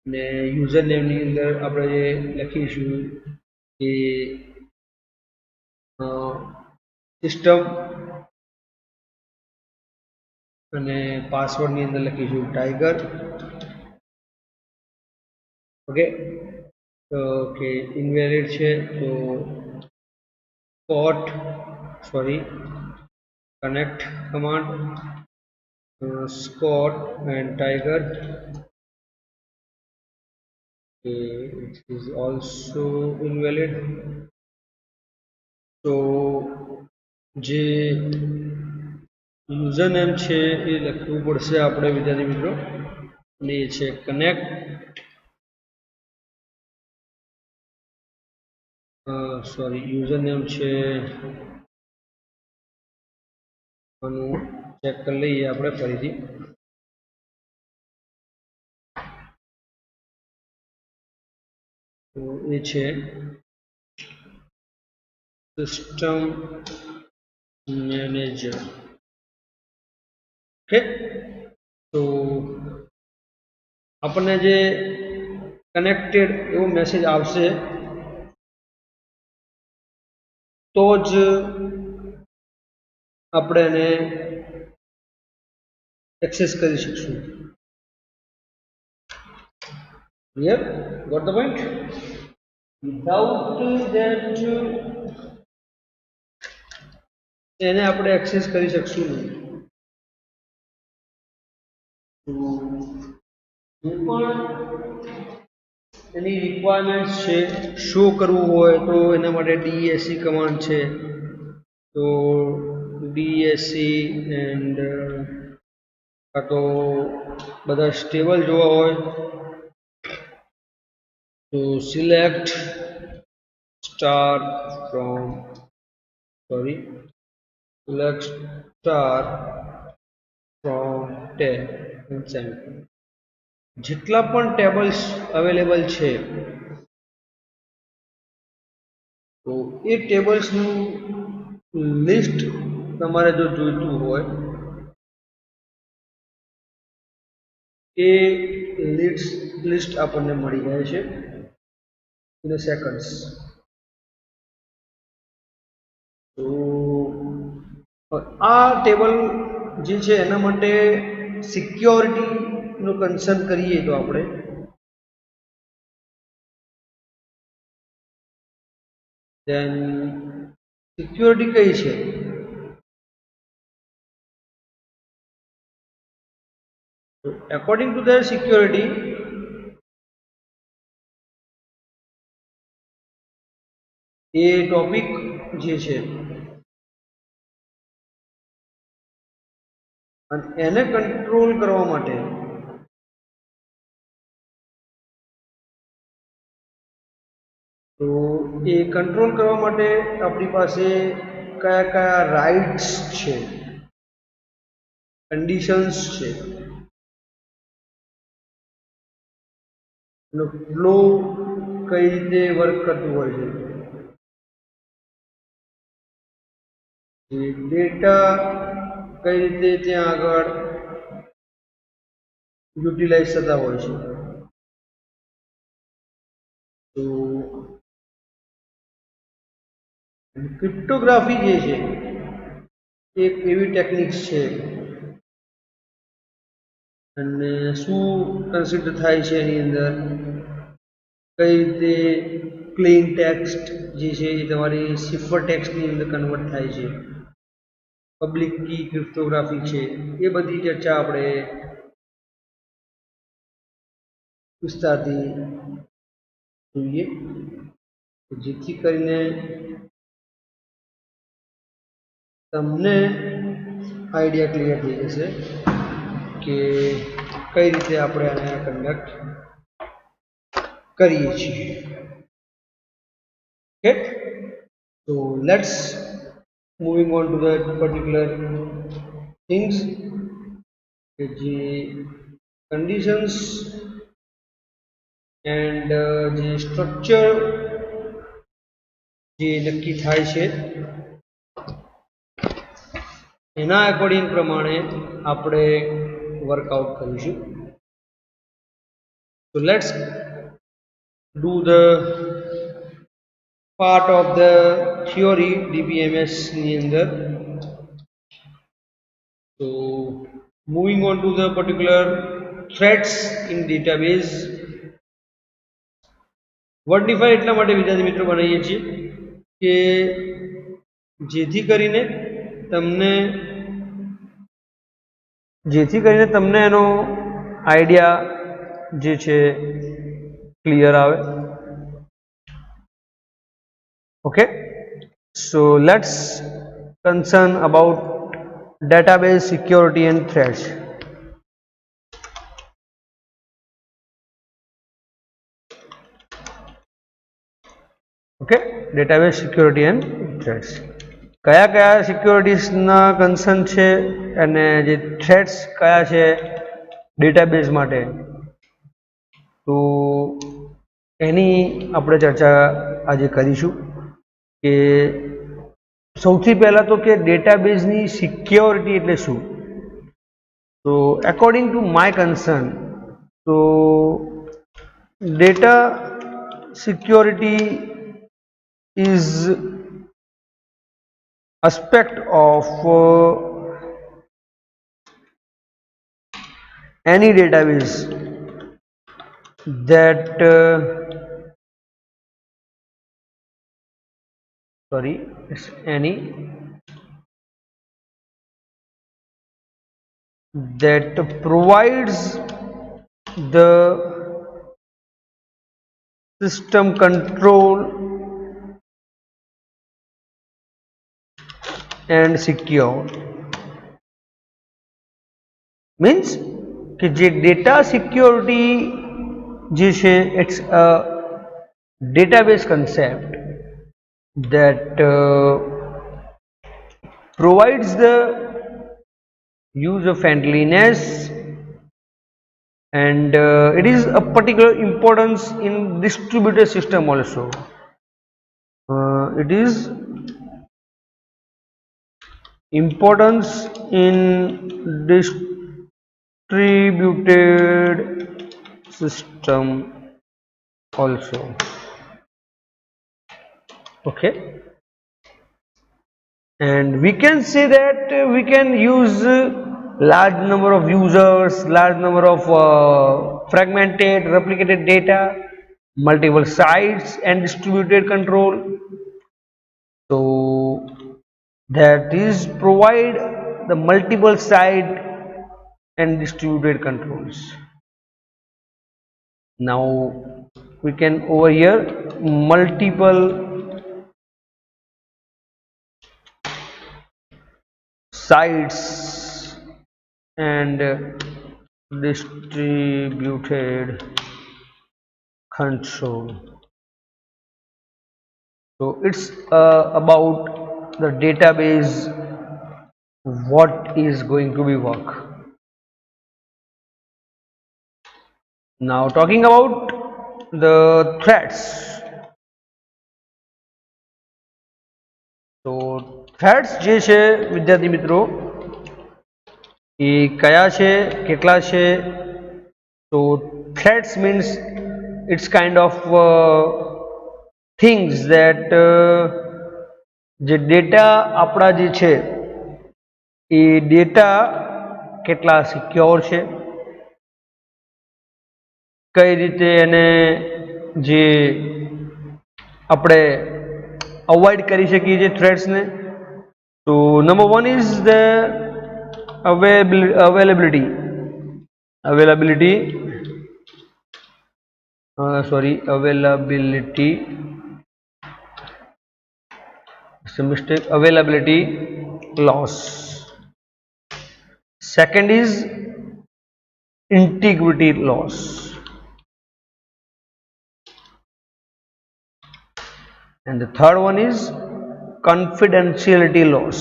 અને યુઝર નેમની અંદર આપણે જે લખીશું એ સિસ્ટમ અને પાસવર્ડની અંદર લખીશું ટાઈગર. ઓકે, તો કે ઇનવેલિડ છે તો connect command Scott and Tiger. It is also invalid. તો જે યુઝર નેમ છે એ લખવું પડશે આપણે વિદ્યાર્થી મિત્રો, અને એ છે કનેક્ટ યુઝર નેમ છે આનું ચેક કરી લઈએ આપણે ફરીથી. તો એ છે સિસ્ટમ મેનેજર. ઓકે, તો આપણને જે કનેક્ટેડ એવો મેસેજ આવશે તો જ આપણે એને એક્સેસ કરી શકશું. Clear? Got the point? Without that એને આપણે એક્સેસ કરી શકશું નહીં. પણ એની રિક્વાયરમેન્ટ છે, શો કરવું હોય તો એના માટે DSC કમાન્ડ છે. તો DSC એન્ડ કાં તો બધા સ્ટેબલ જોવા હોય તો select star from tab and semicolon. જેટલા પણ ટેબલ્સ અવેલેબલ છે તો એ ટેબલ્સનું લિસ્ટ તમારે જો જોઈતું હોય એ લિસ્ટ આપણને મળી જાય છે ઇન સેકન્ડ્સ. તો આ ટેબલ જે છે એના માટે સિક્યોરિટીનું કન્સર્ન કરીએ તો આપણે દેન સિક્યોરિટી કઈ છે? According to their security, A topic જે છે અને એને કંટ્રોલ કરવા માટે તો એ કંટ્રોલ કરવા માટે આપણી પાસે કયા કયા રાઇટ્સ છે, કન્ડિશન્સ છે, એનો ફ્લો કઈ રીતે વર્ક કરતું હોય છે, ડેટા કઈ રીતે ત્યાં આગળ યુટિલાઇઝ થતા હોય છે. તો ક્રિપ્ટોગ્રાફી જે છે એક એવી ટેકનિક્સ છે અને શું કન્સિડર થાય છે એની અંદર, કઈ રીતે પ્લેન ટેક્સ્ટ જે છે એ તમારી સિફર ટેક્સ્ટની અંદર કન્વર્ટ થાય છે, પબ્લિક કી ક્રિપ્ટોગ્રાફી છે, એ બધી ચર્ચા આપણે વિસ્તારથી જોઈએ જેથી કરીને તમને આઈડિયા ક્લિયર થઈ જશે કે કઈ રીતે આપણે આને કન્ડક્ટ કરીએ છીએ. Okay, so let's moving on to the particular things કે જે conditions and જે સ્ટ્રક્ચર જે નક્કી થાય છે એના એકોર્ડિંગ પ્રમાણે આપણે વર્કઆઉટ કરીશું. So let's do the part of the theory DBMS ની અંદર. So moving on to the particular threads in database. વર્ડનિફાઈ એટલા માટે વિદ્યાર્થી મિત્રો બનાવીએ છીએ કે જેથી કરીને તમને એનો આઈડિયા જે છે ક્લિયર આવે. Okay, so let's concern about database security and threats. Okay, database security and threats. કયા કયા સિક્યોરિટીઝના કન્સર્ન છે અને જે થ્રેટ્સ કયા છે ડેટાબેઝ માટે, તો એની આપણે ચર્ચા આજે કરીશું. કે સૌથી પહેલા તો કે ડેટાબેઝની સિક્યોરિટી એટલે શું. તો એકોર્ડિંગ ટુ માય કન્સર્ન, તો data security is aspect of any database that provides the system control and secure. Means कि जे data security જે છે, it's a database concept that provides the user friendliness, and it is a particular importance in distributed system also. It is importance in distributed system also. Okay, and we can say that we can use large number of users, large number of fragmented replicated data, multiple sites and distributed control. So that is provide the multiple site and distributed controls. Now we can over here multiple sites and distributed control. So it's about the database, what is going to be work. Now talking about the threats. So threats જે છે વિદ્યાર્થી મિત્રો એ કયા છે, કેટલા છે. So threats means it's kind of things that જે data આપણા જે છે એ ડેટા કેટલા સિક્યોર છે, કઈ રીતે એને જે આપણે અવોઇડ કરી શકીએ છીએ થ્રેટ્સને. તો number 1 is the availability it's a mistake, availability loss. Second is integrity loss. And the third one is confidentiality loss.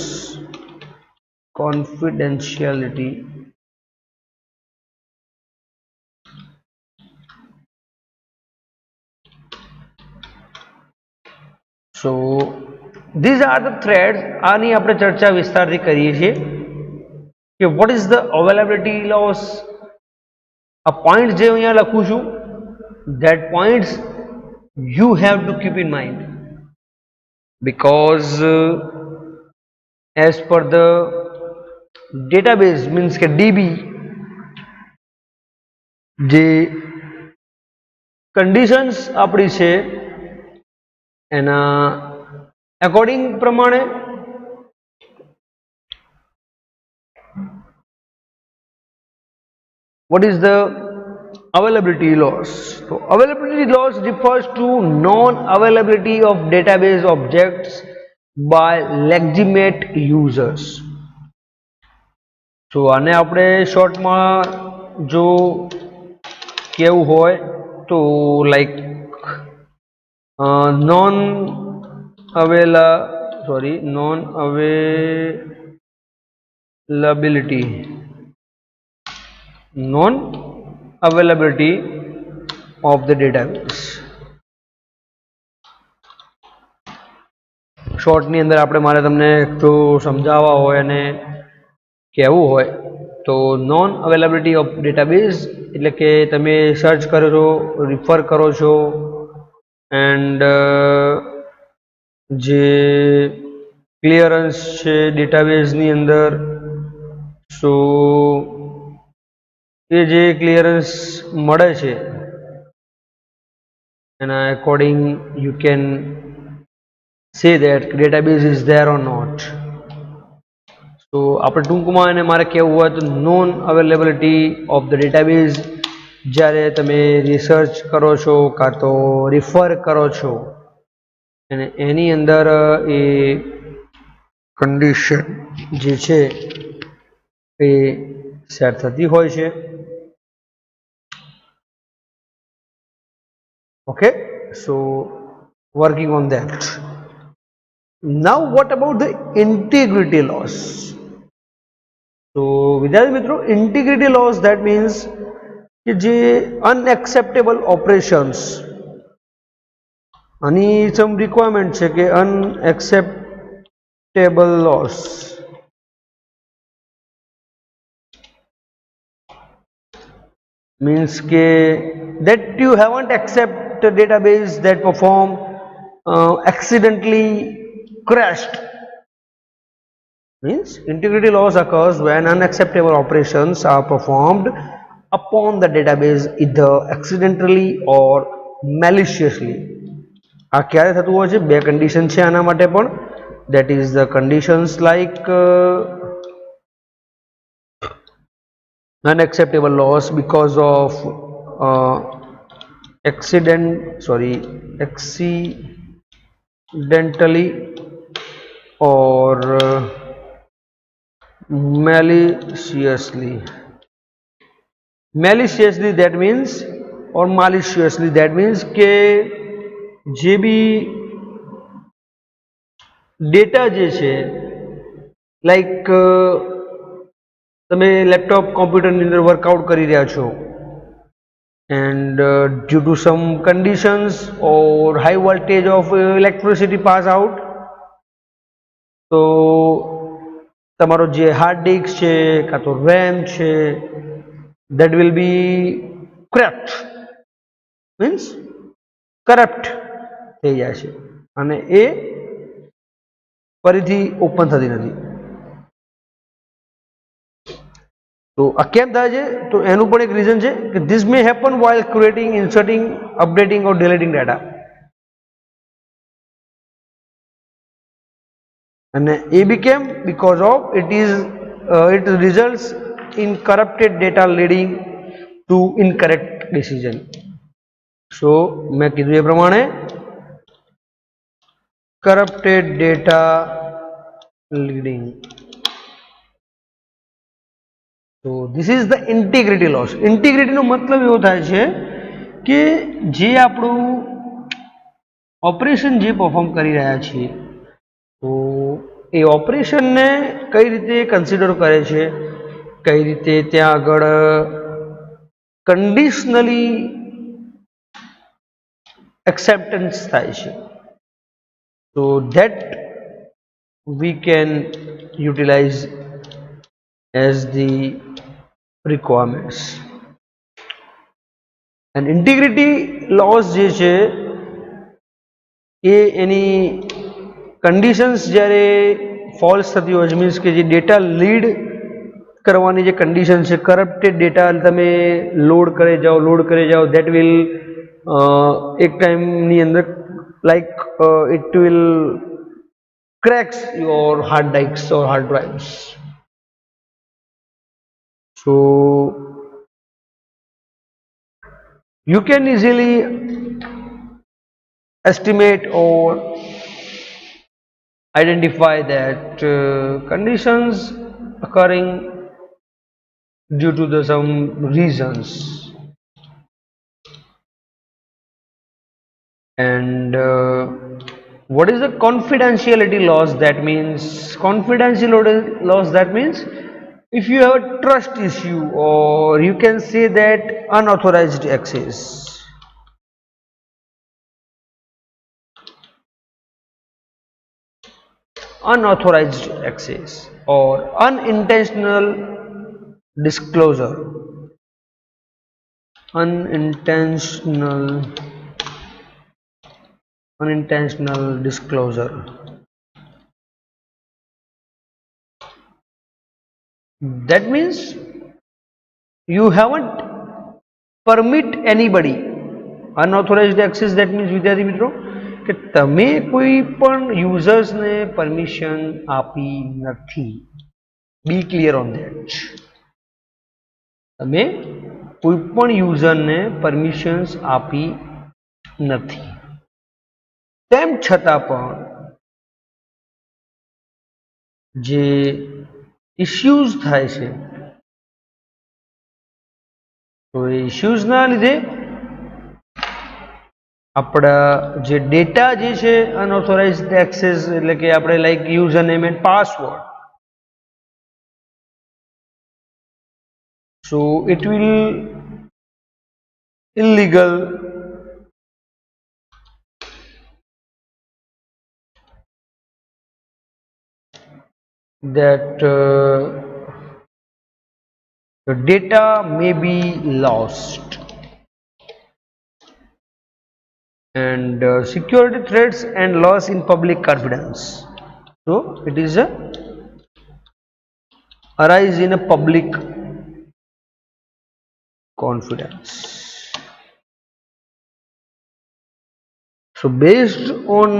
So these are the threads. આની આપણે ચર્ચા વિસ્તારથી કરીએ છીએ કે what is the availability loss. આ પોઈન્ટ જે અહીંયા લખું છું That points you have to keep in mind, because as per the database means કે DB જે કન્ડિશન્સ આપણી છે એના અકોર્ડિંગ પ્રમાણે what is the availability loss? So availability loss refers to non-availability of database objects by legitimate users. So આને આપણે શોર્ટમાં જો કેવું હોય તો like non availability of the database. શોર્ટની અંદર આપણે મારે તમને જો સમજાવવા હોય અને કહેવું હોય તો નોન અવેલેબિલિટી ઓફ ડેટાબેઝ એટલે કે તમે સર્ચ કરો છો, રિફર કરો છો એન્ડ જે ક્લિયરન્સ છે ડેટાબેઝની અંદર, સો એ જે ક્લિયરન્સ મળે છે એના according you can say that database is there or not. So આપણે ટૂંકમાં એને મારે કહેવું હોય તો non availability of the database જ્યારે તમે રિસર્ચ કરો છો કાં તો રિફર કરો છો અને એની અંદર એ કન્ડિશન જે છે એ સેટ થતી હોય છે. Okay, so working on that. Now what about the integrity loss? So વિદ્યાર્થી મિત્રો, integrity loss that means કે જે unacceptable operations, આની some requirement છે કે unacceptable loss means કે that you haven't accept a database that perform accidentally crashed. Means integrity loss occurs when unacceptable operations are performed upon the database either accidentally or maliciously. આ ક્યારે થતું હોય છે? બે condition છે આના માટે પણ. that is the conditions like unacceptable loss because of accidentally or maliciously. That means or maliciously that means કે જે બી ડેટા જે છે લાઈક તમે લેપટોપ કોમ્પ્યુટરની અંદર વર્કઆઉટ કરી રહ્યા છો and due to some conditions or high voltage of electricity pass out, તો તમારો જે હાર્ડ ડિસ્ક છે કાં તો રેમ છે that will be cracked, means corrupt થઈ જાય છે અને એ ફરીથી ઓપન થતી નથી. તો આ કેમ થાય છે? તો એનું પણ એક રીઝન છે કે this may happen while creating, inserting, updating or deleting data. and એ બી કેમ? because of it results in corrupted data leading to incorrect decision. so મેં કીધું એ પ્રમાણે corrupted data leading. so this is the integrity loss. integrity નો મતલબ એવો થાય છે કે જે આપણું ઓપરેશન જે પરફોર્મ કરી રહ્યા છીએ તો એ ઓપરેશનને કઈ રીતે કન્સિડર કરે છે, કઈ રીતે ત્યાં આગળ કન્ડિશનલી એક્સેપ્ટન્સ થાય છે. so that we can utilize as the requirements. And integrity loss જે છે એ એની કન્ડિશન્સ જ્યારે ફોલ્સ થતી હોય છે, મીન્સ કે જે ડેટા લીડ કરવાની જે કન્ડિશન છે, કરપ્ટેડ ડેટા તમે લોડ કરે જાઓ દેટ વિલ એક ટાઈમની અંદર like it will cracks your hard disks or hard drives. So you can easily estimate or identify that conditions occurring due to some reasons. And what is the confidentiality loss? That means confidentiality loss, that means if you have a trust issue, or you can say that unauthorized access. Unauthorized access or unintentional disclosure. Unintentional disclosure. That means you haven't permit anybody. Unauthorized access, that means વિદ્યાર્થી મિત્રો કે તમે કોઈ પણ યુઝર્સને permission આપી નથી. બી clear on that. તમે કોઈ પણ યુઝરને પરમિશન્સ આપી નથી, તેમ છતાં પણ જે ઇશ્યુઝ થાય છે, તો એ ઇશ્યુઝના લીધે આપણા જે ડેટા જે છે અનઓથોરાઇઝડ એક્સેસ, એટલે કે આપણે like user name and password, so it will illegal that the data may be lost. And security threats and loss in public confidence. So it is a arise in a public confidence. So based on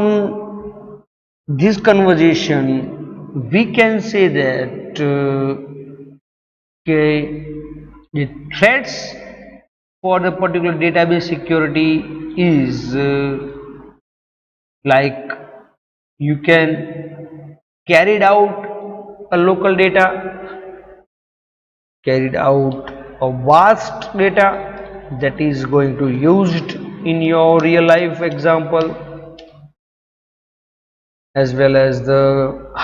this conversation, we can say that the threats for the particular database security is like you can carried out a local data, carried out a vast data that is going to used in your real life example, as well as the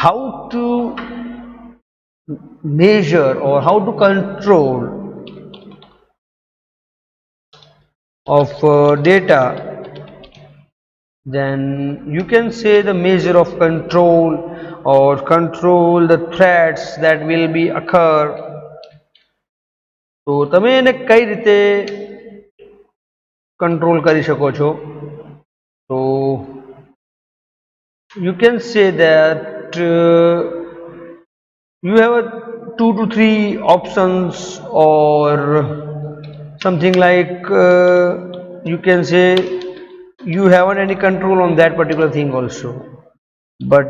how to measure or how to control of data. Then you can say the measure of control or control the threats that will be occur. તો તમે એને કઈ રીતે control કરી શકો છો? તો you can say that you have a 2 to 3 options, or something like you can say you haven't any control on that particular thing also, but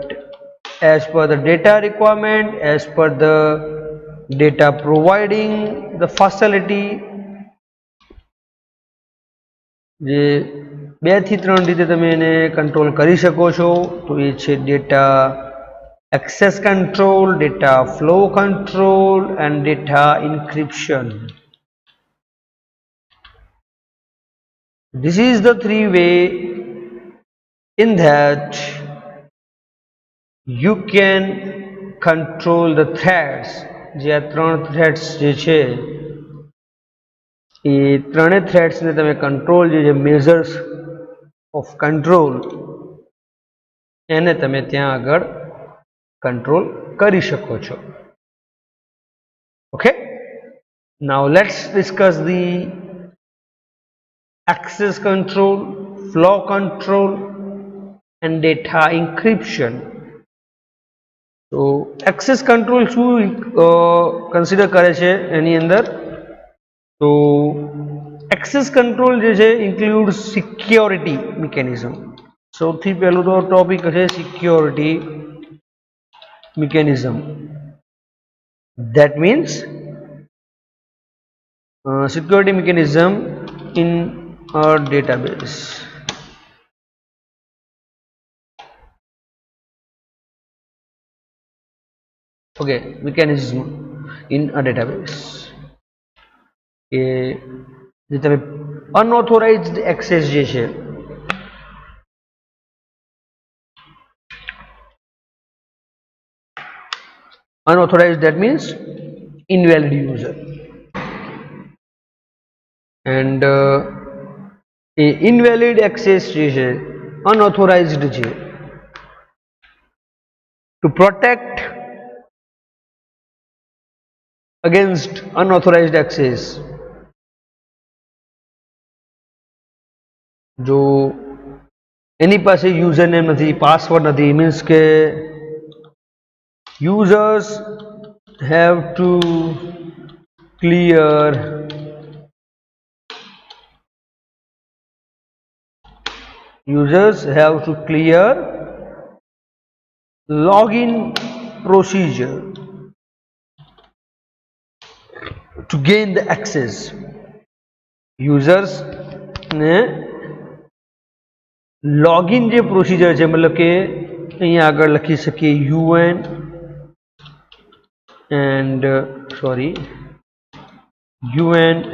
as per the data requirement, as per the data providing the facility, જે 2 થી 3 રીતે તમે એને control કરી શકો છો. તો એ છે data access control, data flow control, and data encryption. This is the 3 way in that you can control the threats. જે આ 3 threats જે છે એ ત્રણેય થ્રેટ્સને તમે કંટ્રોલ, જે મેઝર્સ ઓફ કંટ્રોલ, એને તમે ત્યાં આગળ કંટ્રોલ કરી શકો છો. Okay, now let's discuss the access control, flow control, and data encryption. તો એક્સેસ કંટ્રોલ શું કન્સિડર કરે છે એની અંદર? તો એક્સેસ કંટ્રોલ જે છે ઇન્ક્લુડ સિક્યોરિટી મિકેનિઝમ. સૌથી પહેલું તો ટોપિક છે security mechanism. That means security mechanism in a database. Okay, mechanism in a database. કે જે તમે અનઓથોરાઇઝ્ડ એક્સેસ જે છે unauthorized, that means invalid user, and a invalid access જે છે unauthorized છે. To protect against unauthorized access, જો એની પાસે યુઝર નેમ નથી, પાસવર્ડ નથી, મીન્સ કે users have to clear login procedure to gain the access. users ને લોગિન જે પ્રોસિજર છે, મતલબ કે અહીંયા આગળ લખી શકીએ UN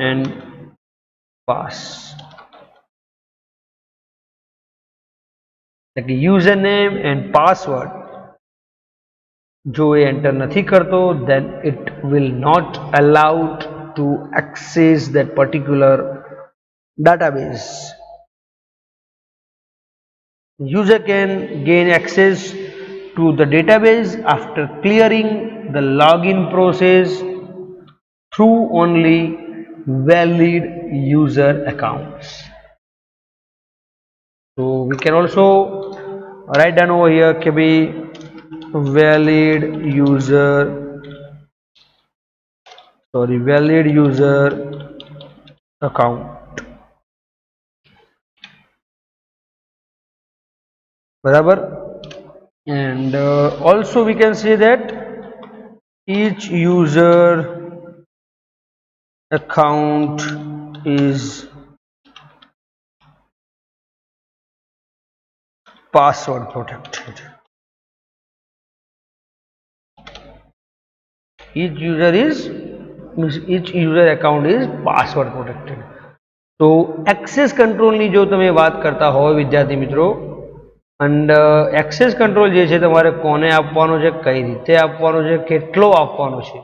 and pass, એટલે કે યુઝર નેમ એન્ડ પાસવર્ડ જો એ એન્ટર નથી કરતો, then it will not allowed to access that particular database. User can gain access to the database after clearing the login process through only valid user accounts. So we can also write down over here કે ભાઈ valid user account. બરાબર. And also we can say that each user account is password protected. Each user account is password protected. તો access કંટ્રોલની જો તમે વાત કરતા હોય વિદ્યાર્થી મિત્રો, and એક્સેસ કંટ્રોલ જે છે તમારે કોને આપવાનો છે, કઈ રીતે આપવાનો છે, કેટલો આપવાનો છે.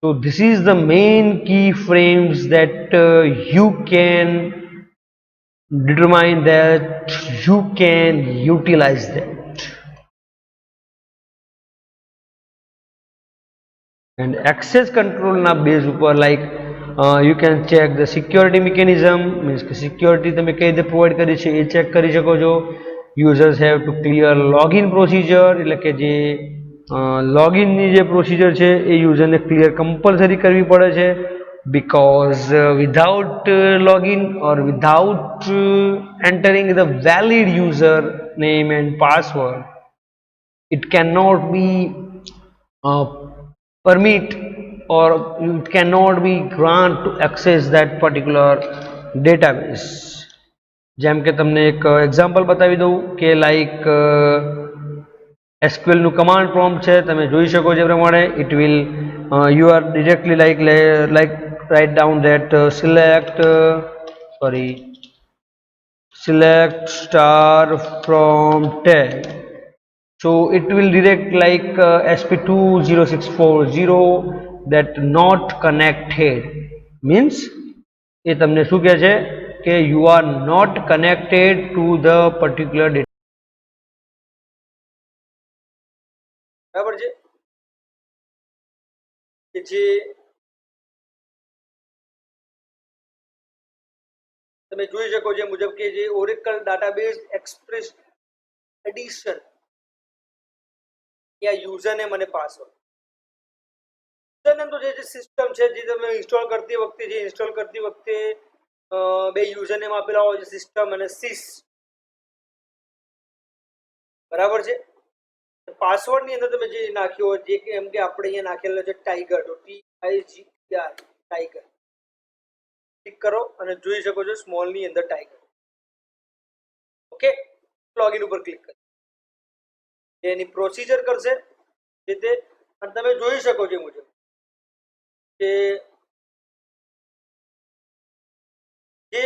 So this is the main key frames that you can determine that you can utilize that. And access control na base upar, like you can check the security mechanism, means કે security તમે કઈ રીતે provide કરી છે એ check કરી શકો છો. users have to clear login procedure, એટલે કે જે login ની જે પ્રોસિજર છે એ યુઝર ને ક્લિયર કમ્પલસરી કરવી પડે છે, because without login or without entering the valid user name and password, it cannot be permit or it cannot be grant to access that particular database. જેમ કે તમને એક એક્ઝામ્પલ બતાવી દઉં કે લાઈક SQL નું કમાન્ડ પ્રોમ્પ્ટ છે, તમે જોઈ શકો છો પ્રમાણે it will you are directly like write down that select star from tag. So it will direct like SP20640 that not connected, means એ તમને શું કહે છે કે you are not connected to the particular data. બરાબર છે કે જે તમે જોઈ શકો છો મુજબ કે જે ઓરેકલ દાટાબેઝ એક્સપ્રેસ એડિશન या यूजर नेम અને પાસવર્ડ यूजर नेम તો જે સિસ્ટમ છે જે તમે ઇન્સ્ટોલ કરતી વખતે બે યુઝર નેમ આપેલા હોય છે સિસ્ટમ અને સિસ બરાબર છે પાસવર્ડ ની અંદર તમે જે નાખ્યો હોય જે કે એમ કે આપણે અહીંયા નાખેલો છે ટાઈગર તો TIGER ટાઈગર ક્લિક કરો અને જોઈ શકો છો સ્મોલ ની અંદર ટાઈગર ઓકે લોગિન ઉપર ક્લિક કરો એની પ્રોસીજર કરશે રીતે અને તમે જોઈ શકો છો મુજબ કે જે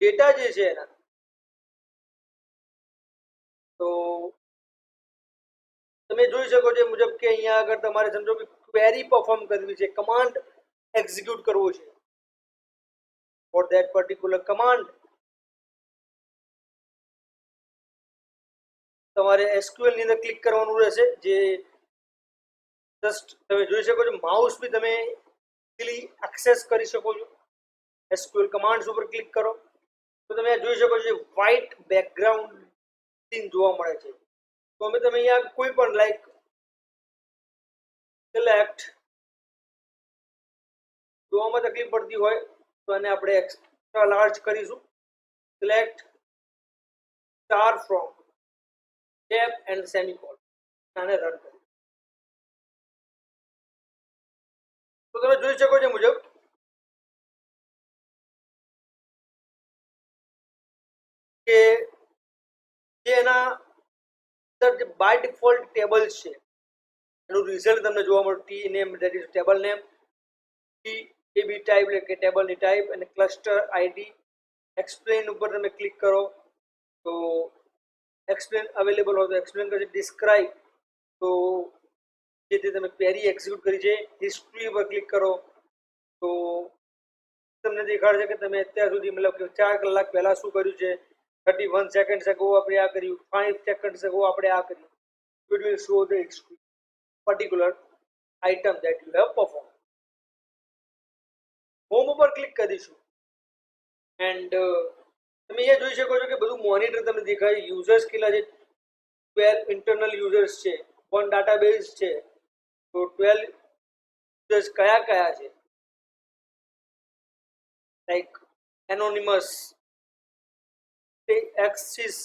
ડેટા જે છે એના તો તમે જોઈ શકો છો મુજબ કે અહીંયા આગળ તમારે સમજો કે ક્વેરી પરફોર્મ કરવી છે કમાન્ડ એક્ઝિક્યુટ કરવો છે ફોર ધેટ પર્ટિક્યુલર કમાન્ડ તમારે SQL ની અંદર ક્લિક કરવાનું રહેશે જે જસ્ટ તમે જોઈ શકો છો માઉસ બી તમે ઇઝીલી એક્સેસ કરી શકો છો SQL કમાન્ડ્સ ઉપર ક્લિક કરો તો તમે જોઈ શકો છો વ્હાઇટ બેકગ્રાઉન્ડ સીન જોવા મળે છે તો અમે તમે અહીંયા કોઈ પણ લાઈક સિલેક્ટ જોવામાં તકલીફ પડતી હોય તો આને આપણે એક્સ્ટ્રા લાર્જ કરીશું select star from tab and semicolon આને રન કરીશું તો તમે જોઈ શકો છો મુજબ કે એના બાય ડિફોલ્ટ ટેબલ્સ છે એનું રિઝલ્ટ તમને જોવા મળે T name that is table name T AB type એટલે કે ટેબલની ટાઈપ અને ક્લસ્ટર આઈડી એક્સપ્લેન ઉપર તમે ક્લિક કરો તો એક્સપ્લેન અવેલેબલ હોય તો એક્સપ્લેન કરશે ડિસ્ક્રાઇબ તો જે તમે ક્વેરી એક્ઝિક્યુટ કરી છે હિસ્ટ્રી પર ક્લિક કરો તો તમને દેખાડશે કે તમે અત્યાર સુધી મતલબ કે 4 કલાક પહેલા શું કર્યું છે 31 સેકન્ડ્સ અગો આપણે આ કર્યું 5 સેકન્ડ્સ અગો આપણે આ કર્યું it will show the particular item that you have performed home ઉપર ક્લિક કરીશું એન્ડ તમે અહીંયા જોઈ શકો છો કે બધું મોનિટર તમને દેખાય યુઝર્સ કેટલા છે 12 ઇન્ટરનલ યુઝર્સ છે વન દાટાબેઝ છે તો 12 યુઝર્સ કયા કયા છે લાઈક એનોનિમસ એક્સિસ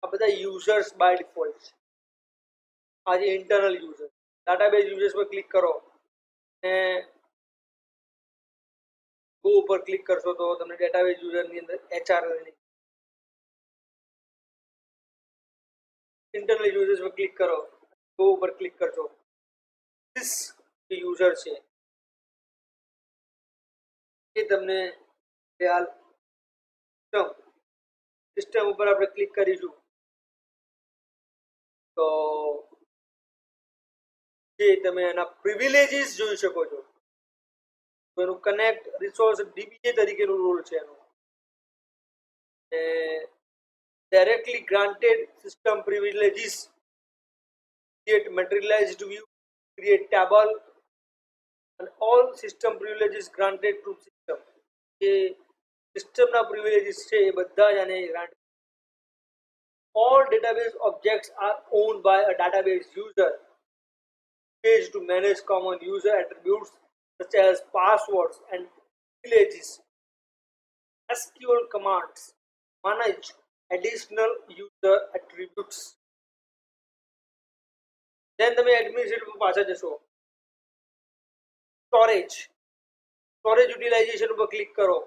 આ બધા યુઝર્સ બાય ડિફોલ્ટ છે આ જે ઇન્ટરનલ યુઝર દાટાબેઝ યુઝર્સ પર ક્લિક કરો અને ગો ઉપર ક્લિક કરશો તો તમને ડેટાબેઝ યુઝરની અંદર HR ઇન્ટરનલ યુઝર્સ પર ક્લિક કરો ગો ઉપર ક્લિક કરશો this યુઝર છે એ તમને ખ્યાલ સિસ્ટમ ઉપર આપણે ક્લિક કરીશું તો જે તમે એના પ્રિવિલેજીસ જોઈ શકો છો તો એનું કનેક્ટ રિસોર્સ DBA તરીકેનું રોલ છે એનો directly granted system privileges create materialized view create table and all system privileges granted to system જે સિસ્ટમના પ્રિવિલેજીસ છે એ બધા જ આને grant all database objects are owned by a database user page to manage common user attributes such as passwords and privileges SQL commands manage additional user attributes then તમે administrator પર પાછા જશો સ્ટોરેજ યુટિલાઇઝેશન ઉપર click કરો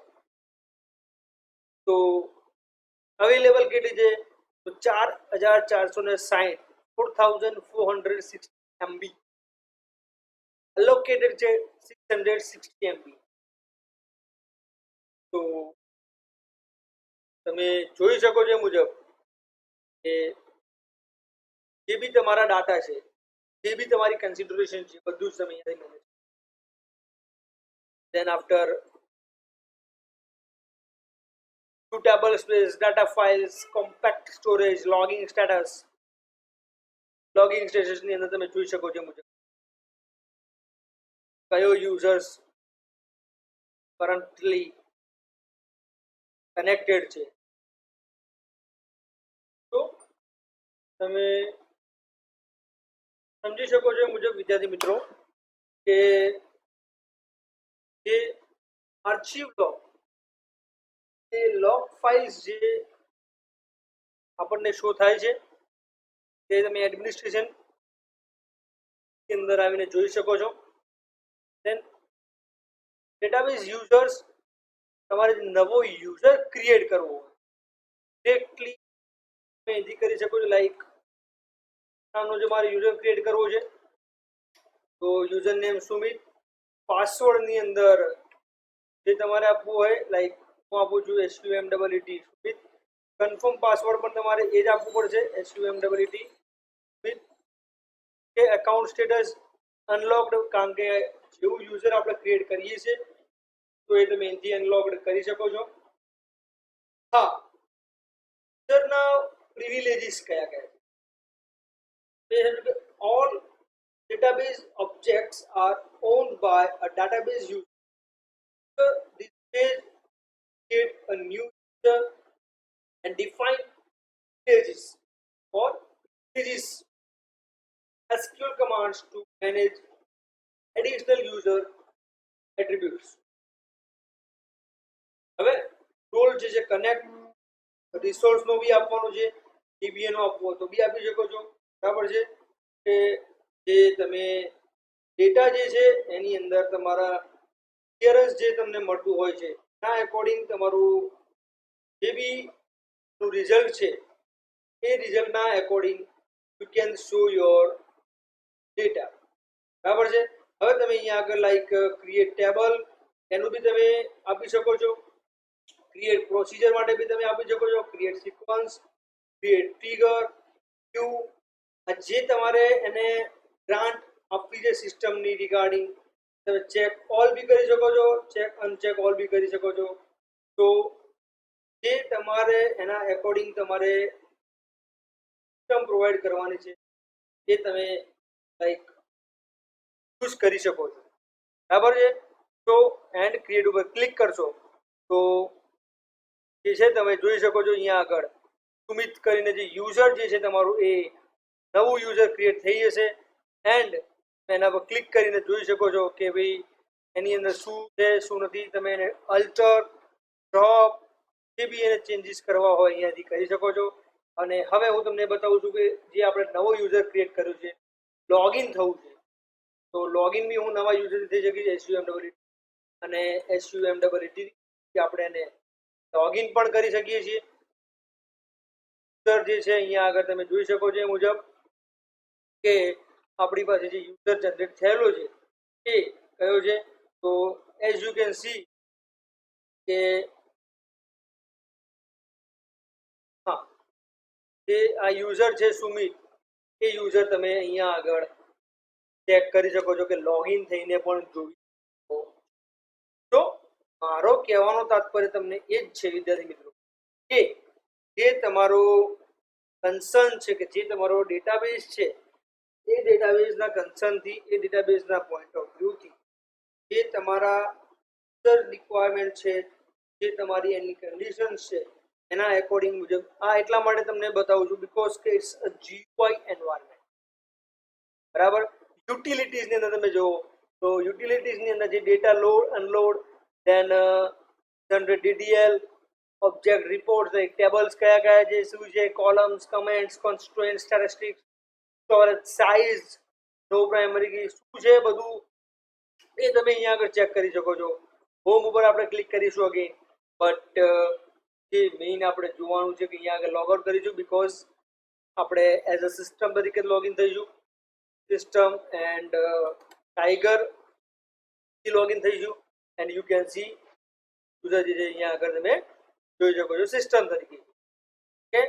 તો available કેટલી છે તો 4460 4460 MB allocated છે 660 MB તો તમે જોઈ શકો છો મુજબ કે જે બી તમારા ડાટા છે જે બી તમારી કન્સિડરેશન છે બધું જ તમે અહીંયાથી manage then after table space data files compact storage logging status ની અંદર તમે જોઈ શકો છો મુજબ કયો યુઝર્સ કરન્ટલી કનેક્ટેડ છે. તો તમે સમજી શકો છો એ મુજબ વિદ્યાર્થી મિત્રો કે જે આર્ચિવ લોગ, એ લોગ ફાઇલ્સ જે આપણને શો થાય છે તે તમે એડમિનિસ્ટ્રેશન ની અંદર આવીને જોઈ શકો છો. દેન ડેટાબેઝ યુઝર્સ, તમારે નવો યુઝર ક્રિએટ કરવો હોય ડિરેક્ટલી તમે એથી કરી શકો છો. લાઈક નાનો જે મારે યુઝર ક્રિએટ કરવો છે તો યુઝર નેમ સુમિત, પાસવર્ડ ની અંદર જે તમારે આપવું હોય લાઈક હું આપું છું SUMEET સુમિત. કન્ફર્મ પાસવર્ડ પણ તમારે એ જ આપવું પડશે SUMEET સુમિત. કે એકાઉન્ટ સ્ટેટસ અનલોક્ડ, કારણ કે જેવું યુઝર આપણે ક્રિએટ કરીએ છીએ તો એ તમે એથી અનલોક્ડ કરી શકો છો. હા, યુઝરના પ્રિવિલેજીસ કયા કયા છે? All database objects are owned by a database user. This page create a new user and define privileges or privileges SQL commands to manage additional user attributes. હવે રોલ જે છે કનેક્ટ રિસોર્સ નો બી આપવાનો છે, DBA નો આપવો તો બી આપી શકો છો. બરાબર છે કે જે તમે ડેટા જે છે એની અંદર તમારા ક્લિયરન્સ જે તમને મળતું હોય છે ના એકોર્ડિંગ તમારું જે બી રિઝલ્ટ છે એ રિઝલ્ટના according you can show your data. બરાબર છે. હવે તમે અહીંયા આગળ લાઈક ક્રિએટ ટેબલ એનું બી તમે આપી શકો છો. ક્રિએટ પ્રોસિજર માટે બી તમે આપી શકો છો. ક્રિએટ સિક્વન્સ, ક્રિએટ ટ્રિગર, ક્યુ, જે તમારે એને ગ્રાન્ટ આપવી છે સિસ્ટમની રિગાર્ડિંગ તમે ચેક ઓલ બી કરી શકો છો, ચેક અનચેક ઓલ બી કરી શકો છો. તો જે તમારે એના એકોર્ડિંગ તમારે સિસ્ટમ પ્રોવાઈડ કરવાની છે એ તમે લાઈક યુઝ કરી શકો છો. બરાબર છે. તો એન્ડ ક્રિએટ ઉપર ક્લિક કરશો તો જે છે તમે જોઈ શકો છો અહીંયા આગળ સુમિત કરીને જે યુઝર જે છે તમારું એ નવું યુઝર ક્રિએટ થઈ જશે. એન્ડ એના પર ક્લિક કરીને જોઈ શકો છો કે ભાઈ એની અંદર શું છે શું નથી. તમે એને અલ્ટર, ડ્રોપ, જે બી એને ચેન્જીસ કરવા હોય અહીંયાથી કરી શકો છો. અને હવે હું તમને બતાવું છું કે જે આપણે નવો યુઝર ક્રિએટ કર્યું છે, લોગિન થવું છે તો લોગિન બી હું નવા યુઝર થઈ શકીશ SUMEET અને SUMEET આપણે એને લોગિન પણ કરી શકીએ છીએ. યુઝર જે છે અહીંયા આગળ તમે જોઈ શકો છો એ મુજબ કે આપણી પાસે જે યુઝર જનરેટ થયેલો છે એ કયો છે. તો એઝ યુ કેન સી કે હા, જે આ યુઝર છે સુમિત એ યુઝર તમે અહીંયા આગળ ચેક કરી શકો છો કે લોગિન થઈને પણ જોઈ શકો. તો મારો કહેવાનો તાત્પર્ય તમને એ જ છે વિદ્યાર્થી મિત્રો કે જે તમારો કન્સર્ન છે કે જે તમારો ડેટાબેઝ છે એ ડેટાબેઝના કન્સર્નથી એ ડેટાબેઝના પોઈન્ટ ઓફ વ્યૂથી જે તમારા યુઝર રિક્વાયરમેન્ટ છે, જે તમારી એની કન્ડિશન્સ છે એના એકોર્ડિંગ મુજબ આ એટલા માટે તમને બતાવું છું બીકોઝ કે ઇટ્સ અ GUI એન્વાયરમેન્ટ. બરાબર. યુટિલિટીઝની અંદર તમે જુઓ તો યુટિલિટીઝની અંદર જે data load unload then generate DDL, object report, tables કયા કયા છે, શું છે, columns, comments, constituent, statistics, storage size, no primary key શું છે બધું એ તમે અહીંયા આગળ ચેક કરી શકો છો. હોમ ઉપર આપણે ક્લિક કરીશું અગેન બટ જે મેઇન આપણે જોવાનું છે કે અહીંયા આગળ લોગ આઉટ કરીશું બીકોઝ આપણે એઝ અ સિસ્ટમ તરીકે લોગિન થઈશું. સિસ્ટમ એન્ડ ટાઈગર થી લોગિન થઈશું and you can see user જે છે અહીંયા આગળ તમે જોઈ શકો છો સિસ્ટમ તરીકે. ઓકે,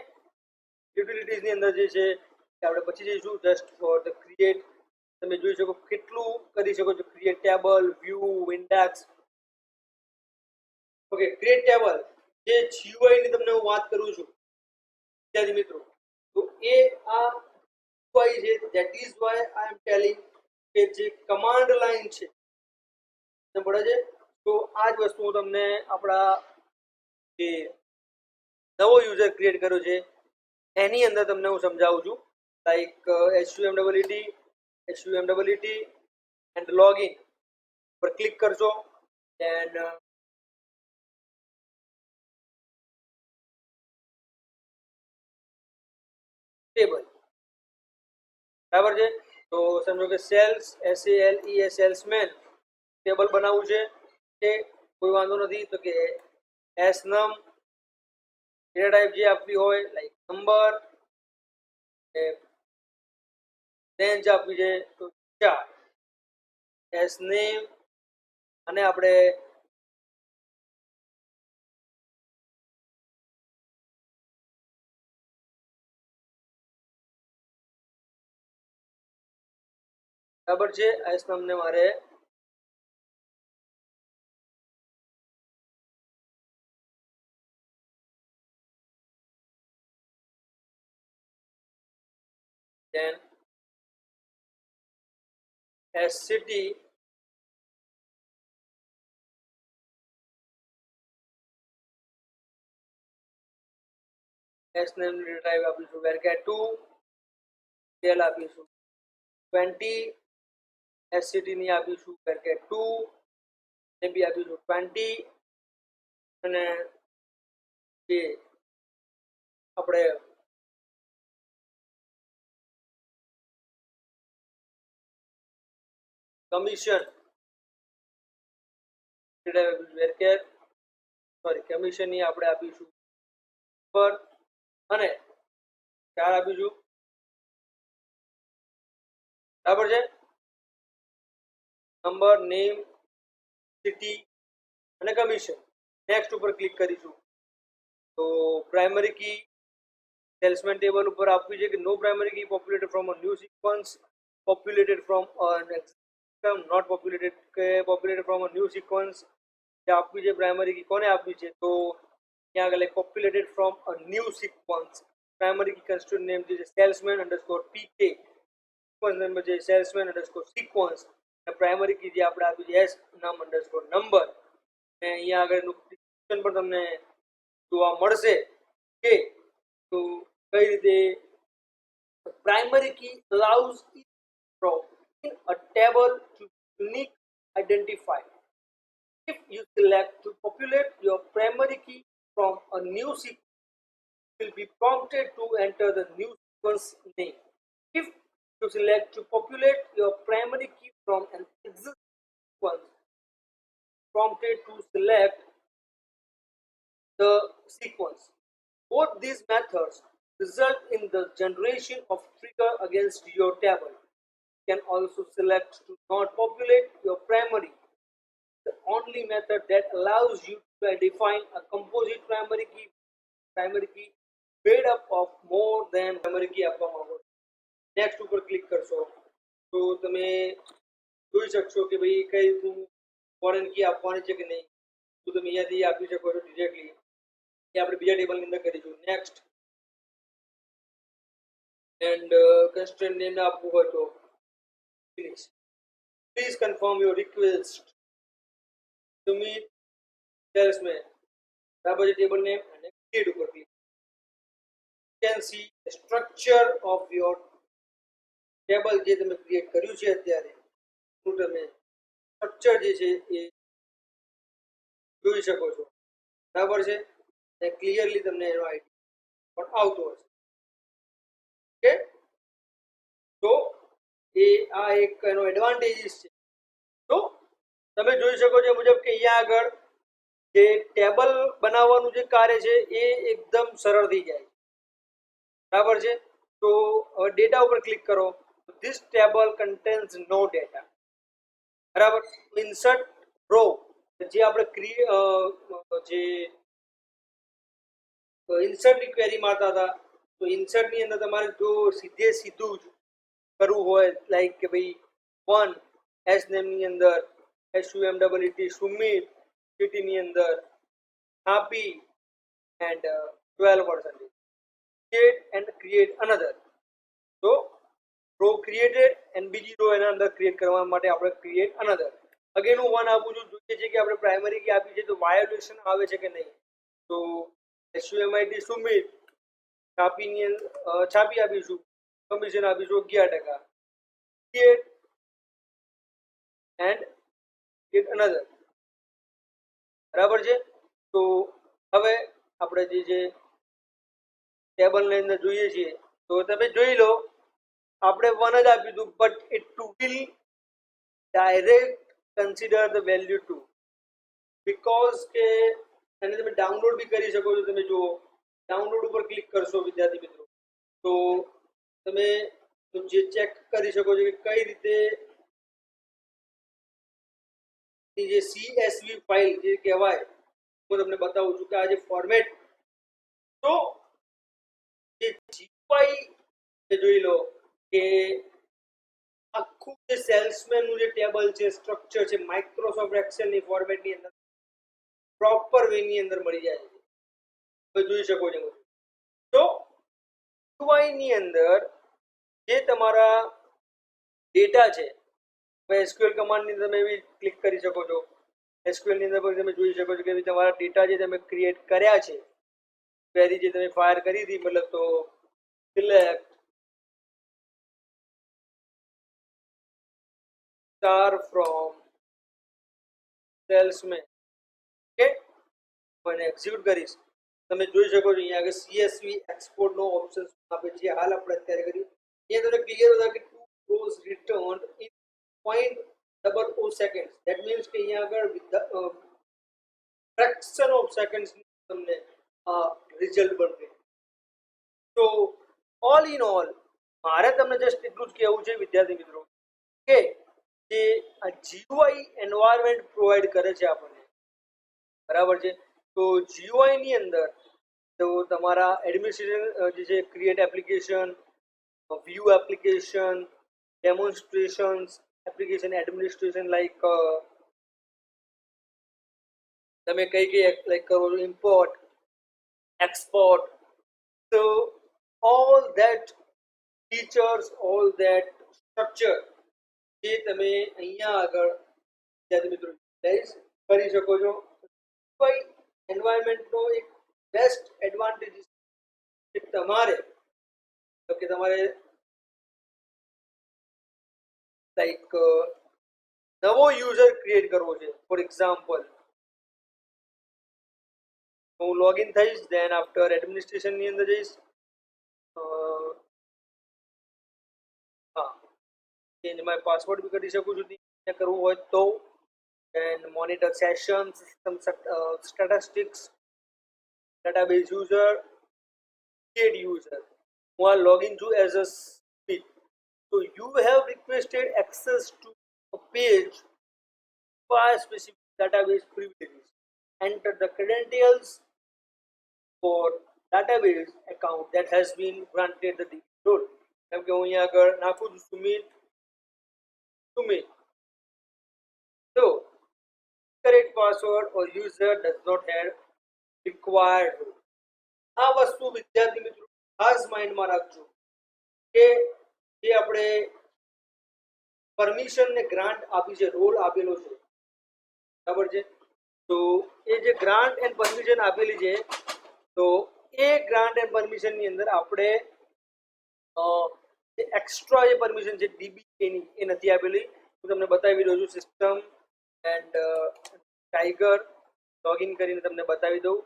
યુટિલિટીઝની અંદર જે છે કે આપણે પછી જઈશું જસ્ટ ફોર ધ ક્રિએટ. તમે જોઈ શકો કેટલું કરી શકો છો. Create table, view, index. Okay, create table જે GUI ની તમને હું વાત કરું છું વિદ્યાર્થી મિત્રો તો એ આ GUI છે. That is why I M telling કે જે કમાન્ડ લાઈન છે પડે છે. તો આ જ વસ્તુ હું તમને આપણા જે નવો યુઝર ક્રિએટ કર્યો છે એની અંદર તમને હું સમજાવું છું. લાઈક SUMEET એન્ડ લોગિન પર ક્લિક કરશો એન્ડ ટેબલ, બરાબર છે. તો સમજો કે સેલ્સ SALE સેલ્સમેન ટેબલ બનાવવું છે, કે કોઈ વાંધો નથી. તો કે એસ નમ ડેટા ટાઈપ જે આપવી હોય લાઈક નંબર, રેન્જ આપવી છે તો 4, એસ નેમ અને આપણે બરાબર છે. એસ તમને મારે then S city S name type આપીશું વેરકેટ 2, સેલ આપીશું 20, એસ સિટી ની આપીશું વેરકેટ 2 ને બી આપીશું 20 અને જે આપણે કમિશન વેરકેટ કમિશન ની આપણે આપીશું પર અને 4 આપીશું, બરાબર છે. નંબર, નેમ, સિટી અને કમિશન. નેક્સ્ટ ઉપર ક્લિક કરીશું. તો પ્રાઇમરી કી સેલ્સમેન ટેબલ ઉપર આપવી છે કે no primary key populated from a new sequence, populated from not populated કે populated from a new sequence જે આપવી છે પ્રાઇમરી કી કોને આપવી છે તો ત્યાં આગળ populated from a new sequence. Primary key construct name જે salesman underscore PK, sequence number જે સેલ્સમેન અંડરસ્કોર સિક્વન્સ અને પ્રાઇમરી કી જે આપણે આપી છે એસ નમ અંડરસ્કોર નંબર. અને અહીંયા આગળ ડિસ્ક્રિપ્શન પણ તમને જોવા મળશે કે તો કઈ રીતે primary key allows each row in a table to unique identifier. If you select to populate your primary key from a new sequence, you will be prompted to enter the new sequence name. If you select to populate your primary key from an existing sequence, prompted to select the sequence. Both these methods result in the generation of trigger against your table. You can also select to not populate your primary, the only method that allows you to define a composite primary key made up of more than primary key આપવામાં આવે. Next ઉપર click કરશો તો તમે જોઈ શકશો કે ભાઈ કઈ રીતનું ફોરેન કી આપવાની છે કે નહીં. તો તમે અહીંયાથી આપી શકો છો ડિરેક્ટલી. એ આપણે બીજા ટેબલની અંદર કરીશું. નેક્સ્ટ એન્ડ કન્સ્ટ્રેન્ટ નેમ આપવું હોય તો finish. Please confirm your request to meet salesman. બરાબર છે ટેબલ નેમ અને ક્રિએટ ઉપર click. You can see the structure of your table જે તમે ક્રિએટ કર્યું છે અત્યારે તમે સ્ટ્રક્ચર જે છે એ જોઈ શકો છો, બરાબર છે. અને ક્લિયરલી તમને એનો આઈડિયા પણ આવતો હશે. ઓકે, તો એ આ એક એનો એડવાન્ટેજીસ છે. તો તમે જોઈ શકો છો મુજબ કે અહીંયા આગળ જે ટેબલ બનાવવાનું જે કાર્ય છે એ એકદમ સરળ થઈ જાય, બરાબર છે. તો હવે ડેટા ઉપર ક્લિક કરો. This table contains no data, બરાબર. ઇન્સર્ટ રો જે આપણે જે ઇન્સર્ટની ક્વેરી મારતા હતા તો ઇન્સર્ટની અંદર તમારે જો સીધું જ કરવું હોય લાઈક કે ભાઈ 1 એસ નેમની અંદર SUMEET સુમિત, સિટીની અંદર happy and 12%. Create and create another. So row created and બીજી રો એના અંદર ક્રિએટ કરવા માટે આપણે create another. અગેન હું 1 આપું છું, જોઈએ છે કે આપણે પ્રાઇમરી કી આપી છે તો વાયોલેશન આવે છે કે નહીં. તો SUMIT સુમિત છાપી આપીશું, કમિશન આપીશું 11%, create and get another. બરાબર છે. તો હવે આપણે જે ટેબલ ની અંદર જોઈએ છીએ તો તમે જોઈ લો, આપણે 1 જ આપ્યું હતું, but it will direct consider the value 2 because કે એને તમે ડાઉનલોડ બી કરી શકો છો. તમે જુઓ, ડાઉનલોડ ઉપર ક્લિક કરશો વિદ્યાર્થી મિત્રો તો તમે જે ચેક કરી શકો છો કે કઈ રીતે જે CSV ફાઇલ જે કહેવાય, હું તમને બતાવું છું કે આ જે ફોર્મેટ, તો જે GUI જોઈ લો કે આખું જે સેલ્સમેન નું જે ટેબલ છે, સ્ટ્રક્ચર છે, માઇક્રોસોફ્ટ એક્સેલ ની ફોર્મેટ ની અંદર પ્રોપર વે ની અંદર મળી જાય છે. તમે જોઈ શકો છો. તો GUI ની અંદર જે તમારા ડેટા છે, SQL કમાન્ડ ની અંદર તમે એવી ક્લિક કરી શકો છો. SQL ની અંદર પણ તમે જોઈ શકો છો કે તમારા ડેટા જે તમે ક્રિએટ કર્યા છે, ક્વેરી જે તમે ફાયર કરી હતી, મતલબ તો select star from salesman, okay, મને એક્ઝિક્યુટ કરીશ. તમે જોઈ શકો છો અહીંયા આગળ CSV એક્સપોર્ટ નો ઓપ્શન આપે છે. હાલ આપણે અત્યારે કર્યું, અહીંયા તમને ક્લિયર હતા કે 2 rows returned in 0.00 seconds. that means કે અહીંયા આગળ ફ્રેક્શન ઓફ સેકન્ડ્સ તમને રિઝલ્ટ મળશે. તો ઓલ ઇન ઓલ મારે તમને જસ્ટ એટલું જ કહેવું છે વિદ્યાર્થી મિત્રો કે જે આ GUI એન્વાયરમેન્ટ પ્રોવાઈડ કરે છે આપણને, બરાબર છે. તો GUI ની અંદર તો તમારા એડમિનિસ્ટ્રેશન જે છે, create application, view application, demonstrations, application administration, like તમે કઈ લાઈક કરો છો, import, export, so all that features, all that structure જે તમે અહીંયા આગળ વિદ્યાર્થી મિત્રો યુટિલાઇઝ કરી શકો છો. એન્વાયરમેન્ટનો એક બેસ્ટ એડવાન્ટેજ કે તમારે લાઈક નવો યુઝર ક્રિએટ કરવો છે. ફોર એક્ઝામ્પલ હું લોગિન થઈશ, દેન આફ્ટર એડમિનિસ્ટ્રેશન ની અંદર જઈશ, હા, ચેન્જ માય પાસવર્ડ બી કરી શકું છું કરવું હોય તો, and monitor session, system statistics, database user, create user. હું આ લોગિન છું as a speech. So you have requested access to a page via specific database privileges. Enter the credentials for database account that has been granted the role. કેમ કે હું અહીંયા આગળ નાખું છું Sumit. So correct password or user does not have required. આ વસ્તુ વિદ્યાર્થી મિત્રો ખાસ માઇન્ડમાં રાખજો કે જે આપણે પરમિશન ને ગ્રાન્ટ આપી છે, રોલ આપેલો છે, બરાબર છે. તો એ જે ગ્રાન્ટ એન્ડ પરમિશન આપેલી છે, તો એ ગ્રાન્ટ એન્ડ પરમિશન ની અંદર આપણે જે એક્સ્ટ્રા જે પરમિશન છે DB ની એ નથી આપેલી. હું તમને બતાવી દઉં છું. સિસ્ટમ એન્ડ ટાઈગર લોગિન કરીને તમને બતાવી દઉં.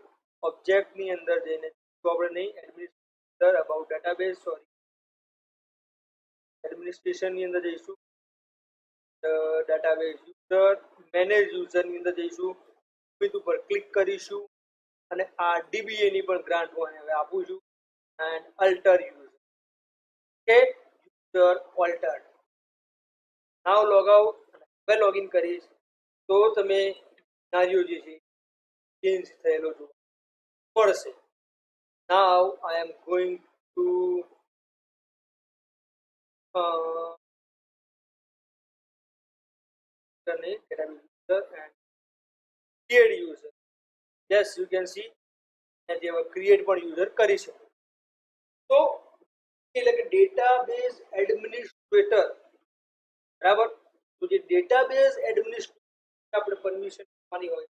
ઓબ્જેક્ટ ની અંદર જઈને આપણે નહીં, administrator about database, sorry, administration ની અંદર જઈશું, ડેટાબેઝ યુઝર, મેનેજ યુઝર ની અંદર જઈશું, વિથ ઉપર ક્લિક કરીશું અને આ DBA ની પણ ગ્રાન્ટ હું હવે આપું છું, એન્ડ અલ્ટર યુઝર, કે યુઝર ઓલ્ટર્ડ. નાવ લોગ આઉટ અને હવે લોગિન કરીશ તો તમે સિનારીઓ જે છે ચેન્જ થયેલો જોવા મળશે. Now I am going to user and create user. Yes, you can see that they have create પણ user કરી શકો. તો એટલે કે ડેટાબેઝ એડમિનિસ્ટ્રેટર, બરાબર. તો જે ડેટાબેઝ એડમિનિસ્ટ્રેટર પરમિશન આપવાની હોય,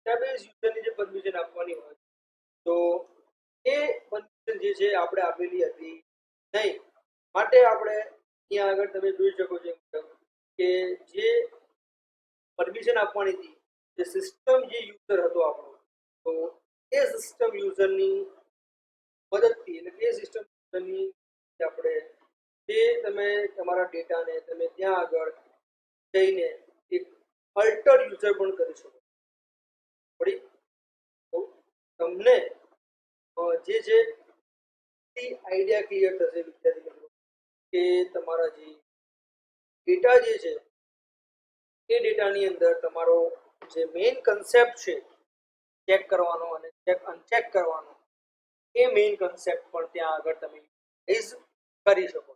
ડેટાબેઝ યુઝરની જે પરમિશન આપવાની હોય તો એ પરમિશન જે છે આપણે આપેલી હતી નહીં. માટે આપણે અહીંયા આગળ તમે જોઈ શકો છો કે જે પરમિશન આપવાની હતી, જે સિસ્ટમ જે યુઝર હતો આપણો, તો એ સિસ્ટમ યુઝરની મદદથી એટલે કે સિસ્ટમ યુઝરની આપણે જે તમે તમારા ડેટાને તમે ત્યાં આગળ જઈને એક અલ્ટર યુઝર પણ કરી શકો. પડી તો તમને જે છે આઈડિયા ક્લિયર થશે વિદ્યાર્થી મિત્રો કે તમારા જે ડેટા જે છે એ ડેટાની અંદર તમારો જે મેઇન કન્સેપ્ટ છે ચેક કરવાનો અને ચેક અનચેક કરવાનો, એ મેઇન કન્સેપ્ટ પણ ત્યાં આગળ તમે યુઝ કરી શકો.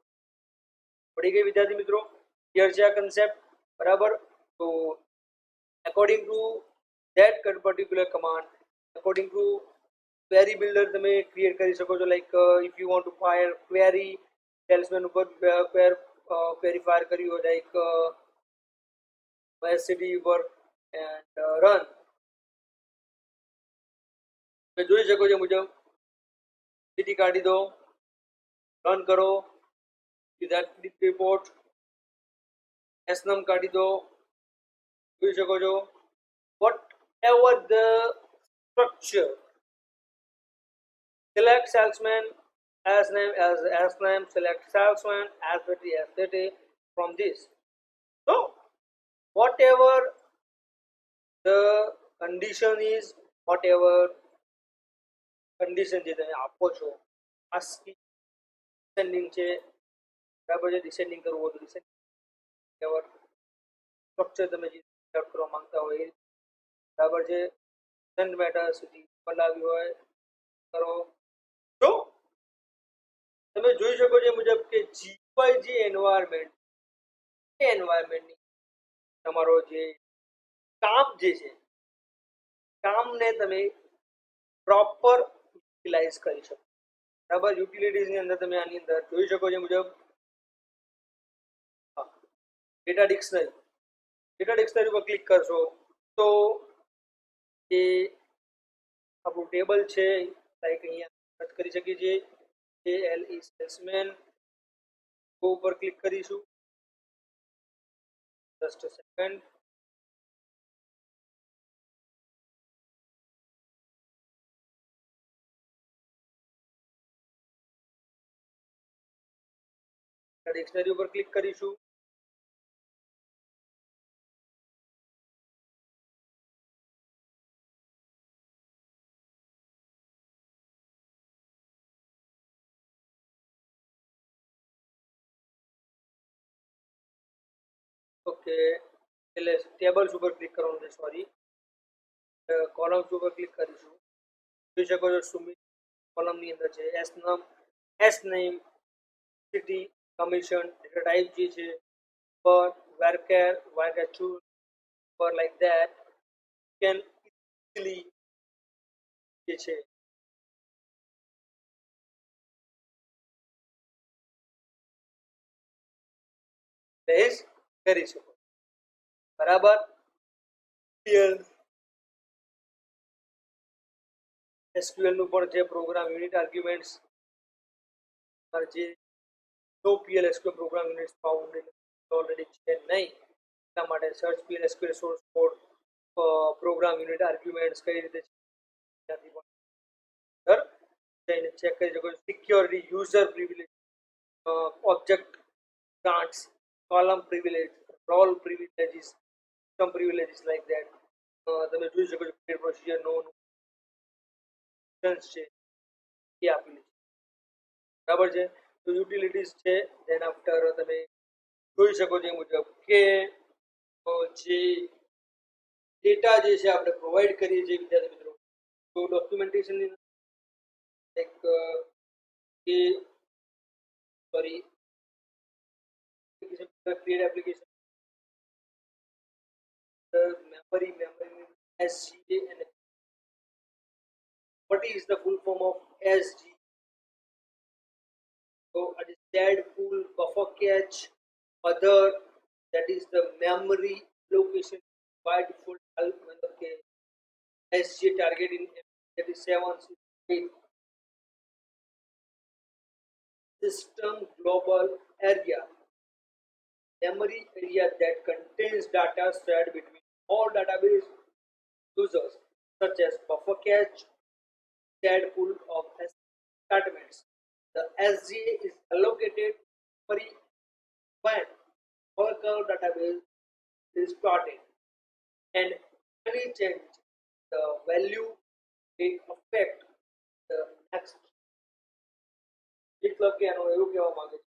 પડી ગઈ વિદ્યાર્થી મિત્રો? ક્લિયર છે આ કન્સેપ્ટ? બરાબર. તો according to that particular command, according to query builder તમે ક્રિએટ કરી શકો છો. Like if you want to fire query salesman ઉપર query fire કરી હોય, લાઈક city ઉપર and run તમે જોઈ શકો છો મુજબ સિટી કાઢી દો, રન કરો, that report snum કાઢી દો, જોઈ શકો છો. Whatever the structure, select salesman as name as name, select salesman as city from this. So whatever the condition is, whatever condition જે તમે આપો છો, ASCII descending છે, બરાબર છે. descending કરવું હોય તો descending, whatever structure તમે જે સેટ કરવા માંગતા હોય એ બરાબર છે. સેન્ડ મેટર સુધી બનાવ્યું હોય કરો. તો તમે જોઈ શકો છો મુજબ કે GUI એન્વાયરમેન્ટ, એ એન્વાયરમેન્ટની તમારો જે કામ જે છે, કામને તમે પ્રોપર યુટિલાઇઝ કરી શકો. બરાબર. યુટિલિટીઝની અંદર તમે આની અંદર જોઈ શકો છો મુજબ ડેટા ડિક્શનરી ઉપર ક્લિક કરશો તો એ આપણું ટેબલ છે, લાઈક અહીંયા સર્ચ કરી શકીએ છીએ. ALE સેલ્સમેન ઉપર ક્લિક કરીશું. Just a second. ડિક્શનરી ઉપર ક્લિક કરીશું. ઓકે, એટલે ટેબલ્સ ઉપર ક્લિક કરવાનું છે, સોરી, કોલમ્સ ઉપર ક્લિક કરીશું. જોઈ શકો છો સુમિત કોલમની અંદર છે. S name, city, commission, data type જે છે પર varchar choose for like that can easily જે છે પ્લેસ કરી શકો. બરાબર. SQL નું પણ જે પ્રોગ્રામ યુનિટ આર્ગ્યુમેન્ટ્સ જે no PL SQL program units found already છે નહીં, એટલા માટે search PL SQL source code program unit arguments કઈ રીતે જઈને ચેક કરી શકો. Security, user privilege, object grants, column privilege, role privileges, some privileges like that. તમે જોઈ શકો છો create procedure નો છે એ આપેલી છે. બરાબર છે. તો યુટિલિટીઝ છે, ધેન આફ્ટર તમે જોઈ શકો છો એ મુજબ કે જે ડેટા જે છે આપણે પ્રોવાઈડ કરીએ છીએ વિદ્યાર્થી મિત્રો, તો ડોક્યુમેન્ટેશનની એક એ sorry create application memory SGA and what is the full form of SG? So it is dead pool, buffer cache, other, that is the memory location by default SG target in 37 system global area, memory area that contains data shared between all database users, such as buffer cache, shared pool of statements. The SGA is allocated memory when Oracle database is plotted, and any change the value will affect the next. મતલબ કે આનો એવું કહેવા માંગે છે